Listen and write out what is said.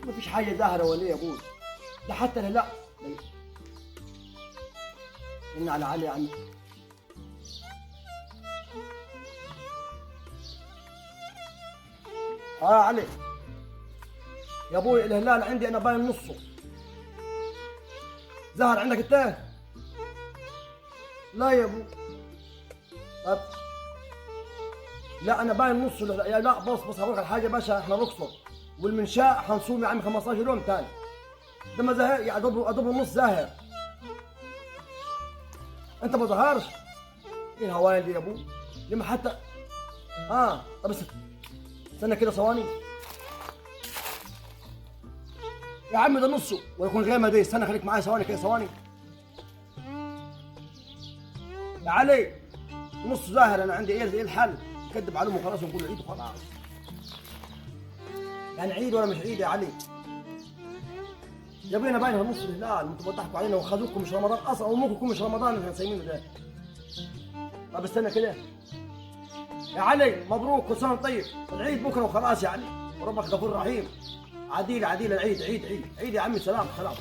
ما فيش حاجه ظاهره ولا ايه يا ابوي؟ ده حتى لا إن على علي يا عم. علي يا ابوي، الهلال عندي انا باين نصه. ظهر عندك انت؟ لا يا ابوي. طب لا انا باين نصه. يا لا بص هقول لك على حاجه يا باشا، احنا نقصر والمنشاء حنصوم يا عم 15 يوم تاني. ده ما ظهر يعني اضرب النص ظاهر. انت ما ظهرش. ايه الهوايه دي يا ابوي؟ لما حتى طب استنى كده ثواني يا عم، ده نصه ويكون غيمه دي. استنى خليك معايا ثواني كده، ثواني يا علي. نص ظاهر. انا عندي ايه الحل؟ نكذب عليهم وخلاص ونقول عيد وخلاص. يعني عيد ولا مش عيد يا علي؟ يا ابوي انا باينها نص الهلال، انتوا بتضحكوا علينا وخذوكم مش رمضان اصلا، وممكن يكون مش رمضان اللي احنا صايمينه ده. طب استنى كده يا علي، مبروك كل سنه طيب. العيد بكره وخلاص يا علي، وربك غفور رحيم. عديل العيد عيد عيد عيد يا عمي. سلام سلام.